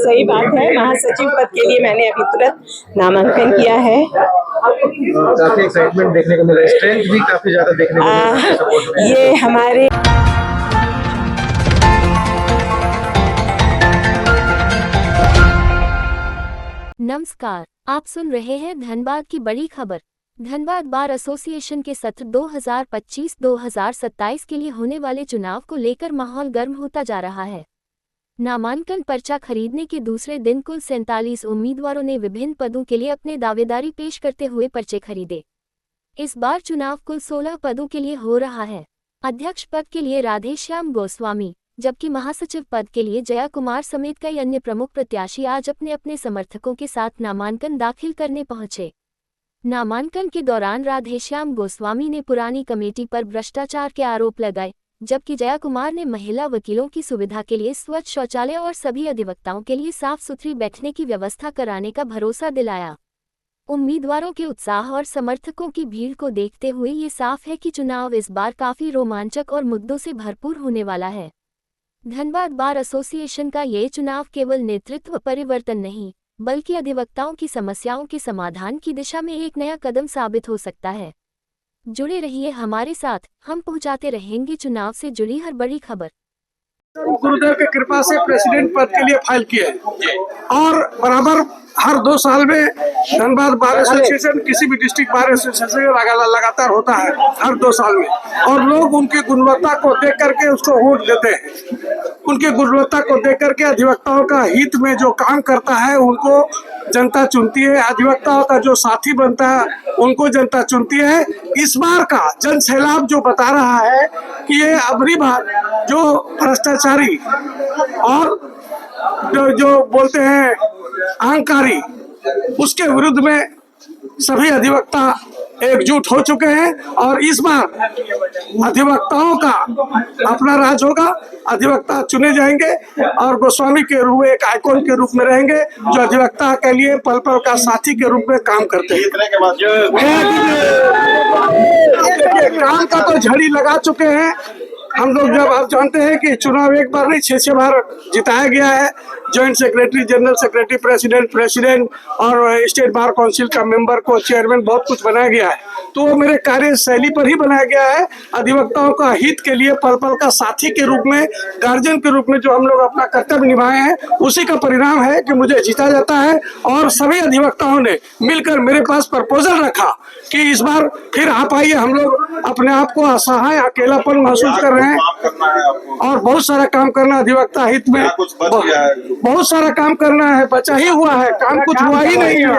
सही बात है। महासचिव पद के लिए मैंने अभी तुरंत नामांकन किया है। काफी एक्साइटमेंट देखने को मिला, स्ट्रेंथ भी काफी ज्यादा देखने को मिला सपोर्ट में। ये हमारे नमस्कार, आप सुन रहे हैं धनबाद की बड़ी खबर। धनबाद बार एसोसिएशन के सत्र 2025-2027 के लिए होने वाले चुनाव को लेकर माहौल गर्म होता जा रहा है। नामांकन पर्चा खरीदने के दूसरे दिन कुल 47 उम्मीदवारों ने विभिन्न पदों के लिए अपने दावेदारी पेश करते हुए पर्चे खरीदे। इस बार चुनाव कुल 16 पदों के लिए हो रहा है। अध्यक्ष पद के लिए राधेश्याम गोस्वामी, जबकि महासचिव पद के लिए जया कुमार समेत कई अन्य प्रमुख प्रत्याशी आज अपने अपने समर्थकों के साथ नामांकन दाखिल करने पहुंचे। नामांकन के दौरान राधेश्याम गोस्वामी ने पुरानी कमेटी पर भ्रष्टाचार के आरोप लगाए, जबकि जया कुमार ने महिला वकीलों की सुविधा के लिए स्वच्छ शौचालय और सभी अधिवक्ताओं के लिए साफ सुथरी बैठने की व्यवस्था कराने का भरोसा दिलाया। उम्मीदवारों के उत्साह और समर्थकों की भीड़ को देखते हुए ये साफ है कि चुनाव इस बार काफी रोमांचक और मुद्दों से भरपूर होने वाला है। धनबाद बार एसोसिएशन का ये चुनाव केवल नेतृत्व परिवर्तन नहीं, बल्कि अधिवक्ताओं की समस्याओं के समाधान की दिशा में एक नया कदम साबित हो सकता है। जुड़े रहिए हमारे साथ, हम पहुंचाते रहेंगे चुनाव से जुड़ी हर बड़ी खबर। गुरुदेव की कृपा से प्रेसिडेंट पद के लिए फाइल किए और बराबर हर 2 साल में धनबाद बार एसोसिएशन किसी भी डिस्ट्रिक्ट बार एसोसिएशन लगातार होता है हर 2 साल में, और लोग उनकी गुणवत्ता को देख करके उसको वोट देते हैं। उनकी गुणवत्ता को देख करके अधिवक्ताओं का हित में जो काम करता है उनको जनता चुनती है, अधिवक्ताओं का जो साथी बनता है उनको जनता चुनती है। इस बार का जन सैलाब जो बता रहा है कि ये अबरी बार जो भ्रष्टाचारी और जो बोलते हैं अहंकारी, उसके विरुद्ध में सभी अधिवक्ता एकजुट हो चुके हैं और इस बार अधिवक्ताओं का अपना राज होगा। अधिवक्ता चुने जाएंगे और गोस्वामी के रूप में एक आइकॉन के रूप में रहेंगे, जो अधिवक्ता के लिए पल पल का साथी के रूप में काम करते हैं। काम का तो झड़ी लगा चुके हैं हम लोग। जब आप जानते हैं कि चुनाव एक बार नहीं 6 बार जिताया गया है। Joint secretary, general secretary, president और स्टेट बार काउंसिल का मेंबर को चेयरमैन, बहुत कुछ बनाया गया है। तो वो मेरे कार्यशैली पर ही बनाया गया है। अधिवक्ताओं का हित के लिए पल पल का साथी के रूप में, गार्जियन के रूप में जो हम लोग अपना कर्तव्य निभाए हैं, उसी का परिणाम है कि मुझे जीता जाता है। और सभी अधिवक्ताओं ने मिलकर मेरे पास प्रपोजल रखा कि इस बार फिर आप आइए, हम लोग अपने आप को असहाय, अकेलापन महसूस कर रहे हैं और बहुत सारा काम करना अधिवक्ता हित में, बहुत सारा काम करना है। बचा ही हुआ है, काम कुछ हुआ ही नहीं है,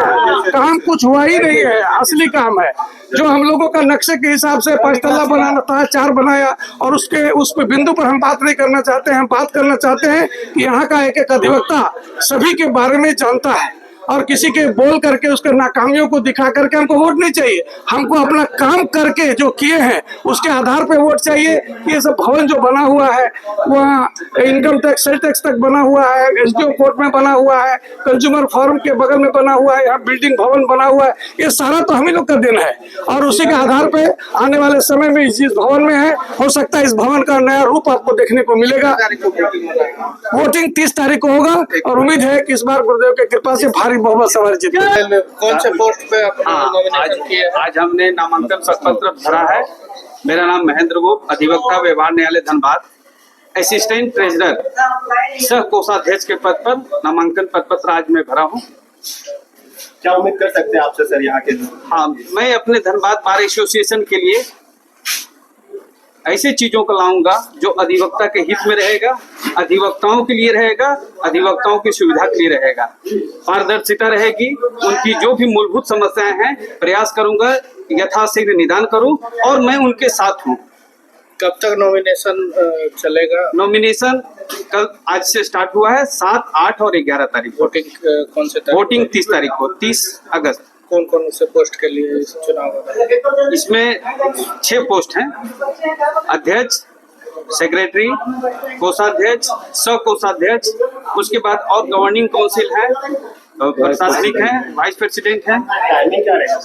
काम कुछ हुआ ही नहीं है। असली काम है जो हम लोगों का नक्शे के हिसाब से 5 तल्ला बनाना था, 4 बनाया, और उस पे बिंदु पर हम बात नहीं करना चाहते हैं। हम बात करना चाहते हैं कि यहाँ का एक एक अधिवक्ता सभी के बारे में जानता है और किसी के बोल करके उसके नाकामियों को दिखा करके हमको वोट नहीं चाहिए। हमको अपना काम करके जो किए हैं उसके आधार पे वोट चाहिए। ये सब भवन जो बना हुआ है, वहाँ इनकम टैक्स, सेल टैक्स तक बना हुआ है, एसडीओ कोर्ट में बना हुआ है, कंज्यूमर फोरम के बगल में बना हुआ है, यहाँ बिल्डिंग भवन बना हुआ है, ये सारा तो हम ही लोग का देना है। और उसी के आधार पे आने वाले समय में जिस भवन में है, हो सकता है इस भवन का नया रूप आपको देखने को मिलेगा। वोटिंग 30 तारीख को होगा और उम्मीद है कि इस बार गुरुदेव की कृपा से भारी बहुमत सवाल जीत। कौन से पोस्ट पे आज हमने नामांकन पत्र भरा है। मेरा नाम महेंद्र गुप्त, अधिवक्ता व्यवहार न्यायालय धनबाद, असिस्टेंट ट्रेजरर सह कोषाध्यक्ष के पद पर नामांकन पत्र आज मैं भरा हूँ। क्या उम्मीद कर सकते हैं आपसे सर यहाँ के? हाँ, मैं अपने धनबाद बार एसोसिएशन के लिए ऐसे चीजों को लाऊंगा जो अधिवक्ता के हित में रहेगा, अधिवक्ताओं के लिए रहेगा, अधिवक्ताओं की सुविधा के लिए रहेगा। पारदर्शिता रहेगी, उनकी जो भी मूलभूत समस्याएं हैं प्रयास करूंगा यथाशीघ्र निदान करूं और मैं उनके साथ हूं। कब तक नॉमिनेशन चलेगा? नॉमिनेशन कल आज से स्टार्ट हुआ है, 7, 8 और 11 तारीख। वोटिंग कौन से तारीख? वोटिंग 30 तारीख को, 30 अगस्त। कौन कौन से पोस्ट के लिए इस चुनाव होगा? इसमें 6 पोस्ट हैं, अध्यक्ष, सेक्रेटरी, कोषाध्यक्ष, सह कोषाध्यक्ष, उसके बाद और गवर्निंग काउंसिल है, प्रशासनिक है, वाइस प्रेसिडेंट है। टाइमिंग क्या रहेगा?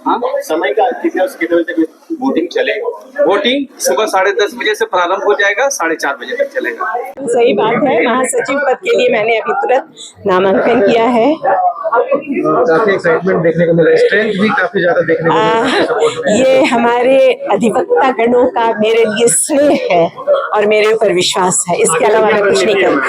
हाँ, समय का कितने बजे तक? वोटिंग चलेगा। वोटिंग सुबह 10:30 बजे से प्रारंभ हो जाएगा, 4:30 बजे तक चलेगा। सही बात है, महासचिव पद के लिए मैंने अभी तुरंत नामांकन किया है। काफी एक्साइटमेंट देखने को मिला, स्ट्रेंथ भी काफी ज्यादा देखने को मिला सपोर्ट में। ये हमारे अधिवक्ता गणों का मेरे लिए स्नेह है और मेरे ऊपर विश्वास है, इसके अलावा मैं कुछ नहीं करूँ।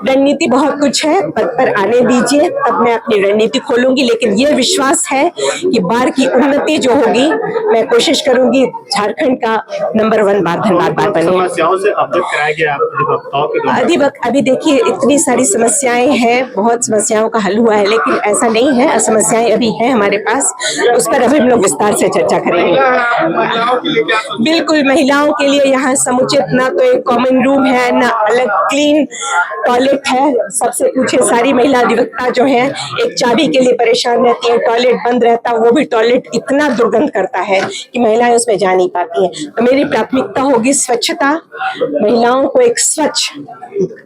रणनीति बहुत कुछ है, पद पर आने दीजिए तब मैं अपनी रणनीति खोलूंगी, लेकिन ये विश्वास है कि बार की उन्नति जो होगी मैं कोशिश करूंगी झारखंड का नंबर 1 बार धनबाद बार बने। समस्याओं से अवगत कराया गया अधिवक्ताओं के द्वारा। अभी देखिए इतनी सारी समस्याएं हैं, बहुत समस्याओं का हल हुआ है, लेकिन ऐसा नहीं है, समस्याएं अभी हैं हमारे पास, उस पर अभी हम लोग विस्तार से चर्चा करेंगे। बिल्कुल, महिलाओं के लिए यहाँ समुचित ना तो एक कॉमन रूम है, ना अलग क्लीन टॉयलेट है। सबसे पूछे सारी महिला अधिवक्ता जो है एक चाबी के लिए परेशान रहती है, टॉयलेट बंद रहता, वो भी टॉयलेट इतना दुर्गंध करता है कि महिलाएं उसमें जा नहीं पाती हैं। तो मेरी प्राथमिकता होगी स्वच्छता, महिलाओं को एक स्वच्छ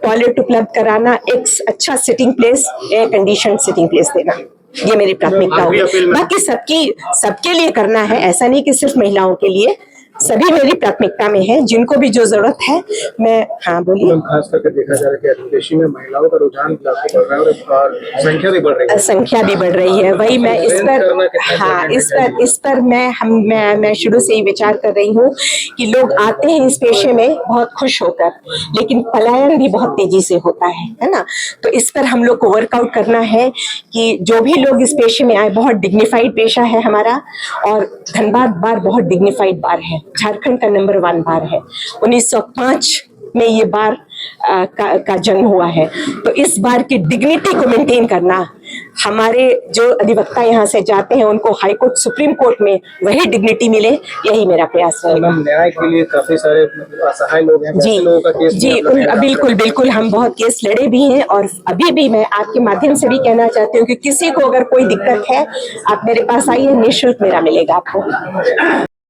टॉयलेट उपलब्ध कराना, एक अच्छा sitting place, air condition sitting place देना, ये मेरी प्राथमिकता होगी। बाकी सबके लिए करना है, ऐसा नहीं कि सिर्फ महिलाओं के लिए, सभी मेरी प्राथमिकता में है, जिनको भी जो जरूरत है मैं। हाँ बोलिए। खास करके देखा जा रहा है कि एडवोकेसी में महिलाओं का रुझान काफी बढ़ रहा है और संख्या भी बढ़ रही है। संख्या भी बढ़ रही है, वही मैं इस पर मैं शुरू से ही विचार कर रही हूँ कि लोग आते हैं इस पेशे में बहुत खुश होकर, लेकिन पलायन भी बहुत तेजी से होता है ना। तो इस पर हम लोग को वर्कआउट करना है कि जो भी लोग इस पेशे में आए, बहुत डिग्निफाइड पेशा है हमारा, और धनबाद बार बहुत डिग्निफाइड बार है, झारखंड का नंबर 1 बार है। 1905 में ये बार का जन्म हुआ है। तो इस बार की डिग्निटी को मेंटेन करना, हमारे जो अधिवक्ता यहाँ से जाते हैं उनको हाई कोर्ट, सुप्रीम कोर्ट में वही डिग्निटी मिले, यही मेरा प्रयास है। न्याय के लिए काफी सारे असहाय लोग हैं, जी लोगों का केस बिल्कुल हम बहुत केस लड़े भी हैं, और अभी भी मैं आपके माध्यम से भी कहना चाहती हूँ कि किसी को अगर कोई दिक्कत है आप मेरे पास आइए, निःशुल्क मेरा मिलेगा आपको।